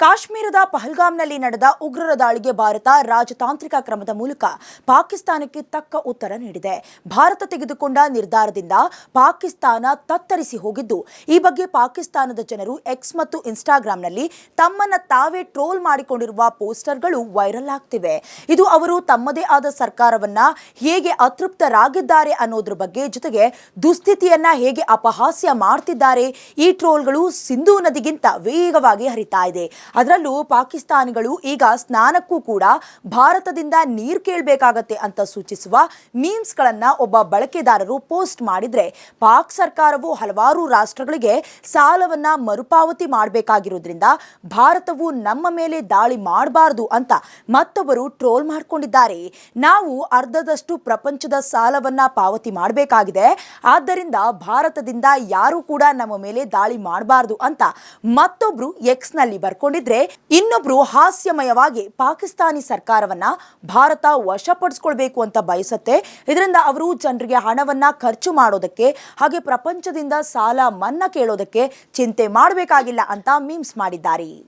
ಕಾಶ್ಮೀರದ ಪಹಲ್ಗಾಮ್ನಲ್ಲಿ ನಡೆದ ಉಗ್ರರ ದಾಳಿಗೆ ಭಾರತ ರಾಜತಾಂತ್ರಿಕ ಕ್ರಮದ ಮೂಲಕ ಪಾಕಿಸ್ತಾನಕ್ಕೆ ತಕ್ಕ ಉತ್ತರ ನೀಡಿದೆ. ಭಾರತ ತೆಗೆದುಕೊಂಡ ನಿರ್ಧಾರದಿಂದ ಪಾಕಿಸ್ತಾನ ತತ್ತರಿಸಿ ಹೋಗಿದ್ದು, ಈ ಬಗ್ಗೆ ಪಾಕಿಸ್ತಾನದ ಜನರು ಎಕ್ಸ್ ಮತ್ತು ಇನ್ಸ್ಟಾಗ್ರಾಂನಲ್ಲಿ ತಮ್ಮನ್ನ ತಾವೇ ಟ್ರೋಲ್ ಮಾಡಿಕೊಂಡಿರುವ ಪೋಸ್ಟರ್ಗಳು ವೈರಲ್ ಆಗ್ತಿವೆ. ಇದು ಅವರು ತಮ್ಮದೇ ಆದ ಸರ್ಕಾರವನ್ನ ಹೇಗೆ ಅತೃಪ್ತರಾಗಿದ್ದಾರೆ ಅನ್ನೋದ್ರ ಬಗ್ಗೆ, ಜೊತೆಗೆ ದುಸ್ಥಿತಿಯನ್ನ ಹೇಗೆ ಅಪಹಾಸ್ಯ ಮಾಡ್ತಿದ್ದಾರೆ. ಈ ಟ್ರೋಲ್ಗಳು ಸಿಂಧೂ ನದಿಗಿಂತ ವೇಗವಾಗಿ ಹರಿತಾ ಇದೆ. ಅದರಲ್ಲೂ ಪಾಕಿಸ್ತಾನಿಗಳು ಈಗ ಸ್ನಾನಕ್ಕೂ ಕೂಡ ಭಾರತದಿಂದ ನೀರು ಕೇಳಬೇಕಾಗತ್ತೆ ಅಂತ ಸೂಚಿಸುವ ಮೀಮ್ಸ್ಗಳನ್ನ ಒಬ್ಬ ಬಳಕೆದಾರರು ಪೋಸ್ಟ್ ಮಾಡಿದ್ರೆ, ಪಾಕ್ ಸರ್ಕಾರವು ಹಲವಾರು ರಾಷ್ಟ್ರಗಳಿಗೆ ಸಾಲವನ್ನ ಮರುಪಾವತಿ ಮಾಡಬೇಕಾಗಿರೋದ್ರಿಂದ ಭಾರತವು ನಮ್ಮ ಮೇಲೆ ದಾಳಿ ಮಾಡಬಾರದು ಅಂತ ಮತ್ತೊಬ್ಬರು ಟ್ರೋಲ್ ಮಾಡಿಕೊಂಡಿದ್ದಾರೆ. ನಾವು ಅರ್ಧದಷ್ಟು ಪ್ರಪಂಚದ ಸಾಲವನ್ನ ಪಾವತಿ ಮಾಡಬೇಕಾಗಿದೆ, ಆದ್ದರಿಂದ ಭಾರತದಿಂದ ಯಾರು ಕೂಡ ನಮ್ಮ ಮೇಲೆ ದಾಳಿ ಮಾಡಬಾರದು ಅಂತ ಮತ್ತೊಬ್ರು ಎಕ್ಸ್ ನಲ್ಲಿ ಬರ್ಕೊಂಡಿದ್ರೆ, ಇನ್ನೊಬ್ರು ಹಾಸ್ಯಮಯವಾಗಿ ಪಾಕಿಸ್ತಾನಿ ಸರ್ಕಾರವನ್ನ ಭಾರತ ವಶಪಡಿಸಿಕೊಳ್ಬೇಕು ಅಂತ ಬಯಸುತ್ತೆ. ಇದರಿಂದ ಅವರು ಜನರಿಗೆ ಹಣವನ್ನ ಖರ್ಚು ಮಾಡೋದಕ್ಕೆ, ಹಾಗೆ ಪ್ರಪಂಚದಿಂದ ಸಾಲ ಮನ್ನಾ ಕೇಳೋದಕ್ಕೆ ಚಿಂತೆ ಮಾಡಬೇಕಾಗಿಲ್ಲ ಅಂತ ಮೀಮ್ಸ್ ಮಾಡಿದ್ದಾರೆ.